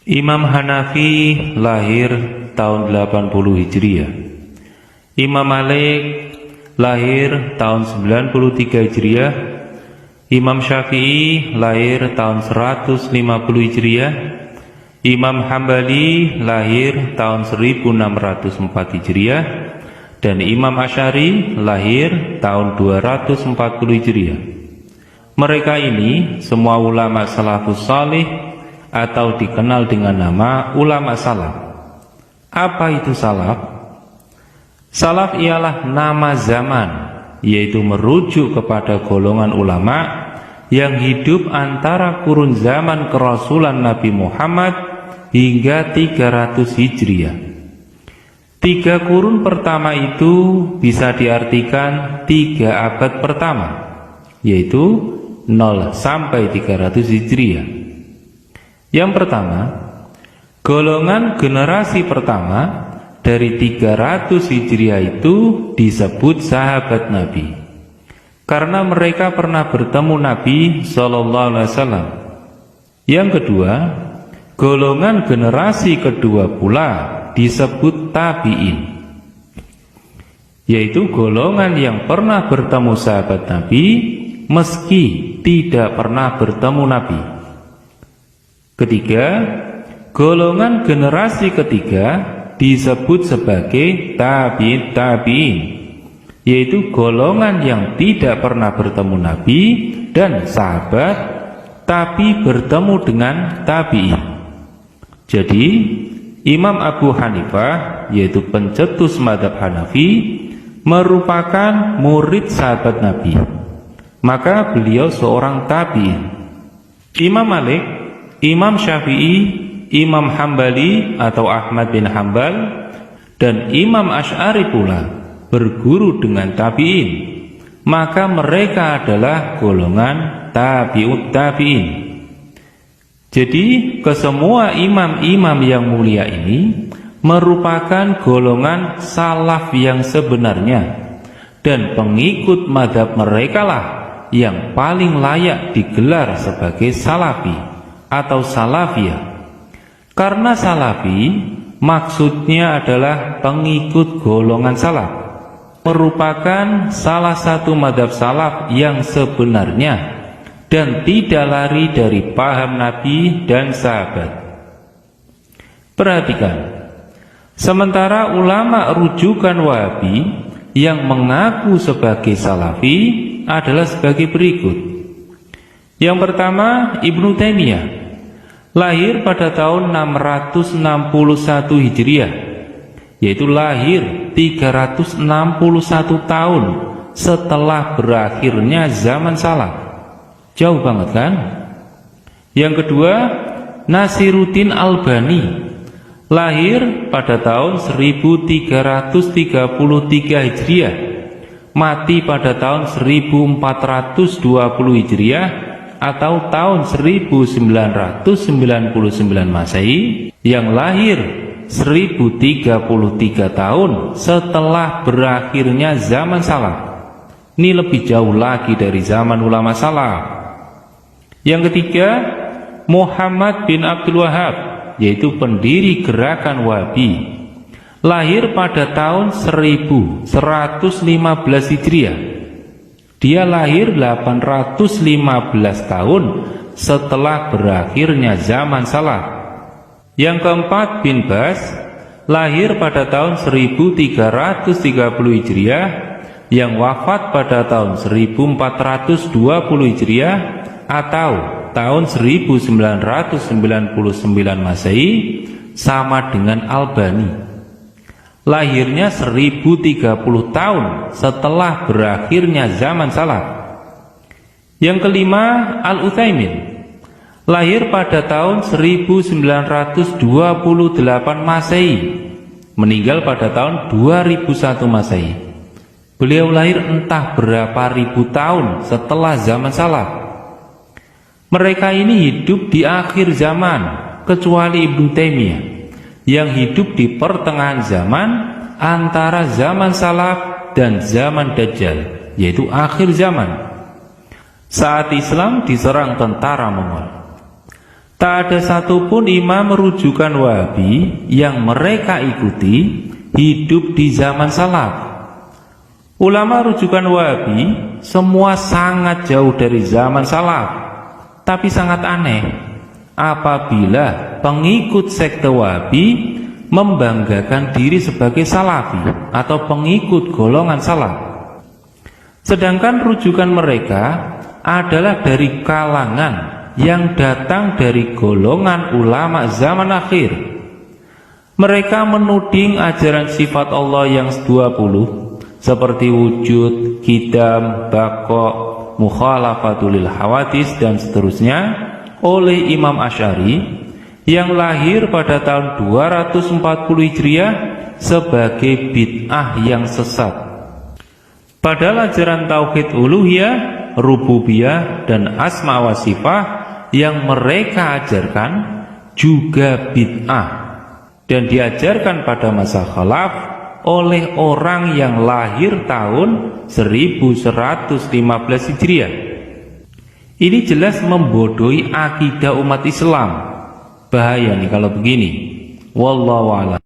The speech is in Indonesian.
Imam Hanafi lahir tahun 80 Hijriah. Imam Malik lahir tahun 93 Hijriah. Imam Syafi'i lahir tahun 150 Hijriah. Imam Hambali lahir tahun 1604 Hijriah. Dan Imam Asy'ari lahir tahun 240 Hijriah. Mereka ini semua ulama salafus salih atau dikenal dengan nama ulama salaf. Apa itu salaf? Salaf ialah nama zaman, yaitu merujuk kepada golongan ulama yang hidup antara kurun zaman kerasulan Nabi Muhammad hingga 300 Hijriah. 3 kurun pertama itu bisa diartikan 3 abad pertama, yaitu 0 sampai 300 Hijriah. Yang pertama, golongan generasi pertama dari 300 Hijriah itu disebut sahabat Nabi, karena mereka pernah bertemu Nabi SAW. Yang kedua, golongan generasi kedua pula disebut tabi'in, yaitu golongan yang pernah bertemu sahabat Nabi meski tidak pernah bertemu Nabi. Ketiga, golongan generasi ketiga disebut sebagai tabi'in, yaitu golongan yang tidak pernah bertemu Nabi dan sahabat, tapi bertemu dengan tabi'in. Jadi, Imam Abu Hanifah, yaitu pencetus mazhab Hanafi, merupakan murid sahabat Nabi. Maka beliau seorang tabi'in. Imam Malik, Imam Syafi'i, Imam Hambali atau Ahmad bin Hambal, dan Imam Asy'ari pula berguru dengan tabi'in. Maka mereka adalah golongan tabi'ut tabi'in. Jadi kesemua imam-imam yang mulia ini merupakan golongan salaf yang sebenarnya, dan pengikut mazhab mereka lah yang paling layak digelar sebagai salafi atau salafiyah. Karena salafi maksudnya adalah pengikut golongan salaf, merupakan salah satu mazhab salaf yang sebenarnya dan tidak lari dari paham Nabi dan sahabat. Perhatikan, sementara ulama rujukan Wahabi yang mengaku sebagai salafi adalah sebagai berikut. Yang pertama, Ibnu Taimiyah, lahir pada tahun 661 Hijriah, yaitu lahir 361 tahun setelah berakhirnya zaman salaf. Jauh banget kan? Yang kedua, Nasiruddin Albani, lahir pada tahun 1333 Hijriah, mati pada tahun 1420 Hijriah atau tahun 1999 Masehi, yang lahir 1033 tahun setelah berakhirnya zaman salaf. Ini lebih jauh lagi dari zaman ulama salaf. Yang ketiga, Muhammad bin Abdul Wahab, yaitu pendiri gerakan Wahabi, lahir pada tahun 1115 Hijriah. Dia lahir 815 tahun setelah berakhirnya zaman salaf. Yang keempat, bin Baz, lahir pada tahun 1330 Hijriah, yang wafat pada tahun 1420 Hijriah atau tahun 1999 Masehi, sama dengan Albani. Lahirnya 1030 tahun setelah berakhirnya zaman salaf. Yang kelima, Al-Utsaimin, lahir pada tahun 1928 Masehi, meninggal pada tahun 2001 Masehi. Beliau lahir entah berapa ribu tahun setelah zaman salaf. Mereka ini hidup di akhir zaman, kecuali Ibnu Taimiyah yang hidup di pertengahan zaman antara zaman salaf dan zaman Dajjal, yaitu akhir zaman. Saat Islam diserang tentara Mongol, Tak ada satupun imam rujukan Wahabi yang mereka ikuti hidup di zaman salaf. Ulama rujukan Wahabi semua sangat jauh dari zaman salaf. Tapi sangat aneh apabila pengikut sekte Wahabi membanggakan diri sebagai salafi atau pengikut golongan salaf. Sedangkan rujukan mereka adalah dari kalangan yang datang dari golongan ulama zaman akhir. Mereka menuding ajaran sifat Allah yang 20 seperti wujud, qidam, baqa, mukhalafatul hawadis dan seterusnya oleh Imam Asy'ari yang lahir pada tahun 240 Hijriah sebagai bid'ah yang sesat. Padahal ajaran tauhid uluhiyah, rububiyah dan asma wa sifat yang mereka ajarkan juga bid'ah dan diajarkan pada masa khalaf oleh orang yang lahir tahun 1115 Hijriah. Ini jelas membodohi akidah umat Islam. Bahaya nih kalau begini. Wallahu a'lam.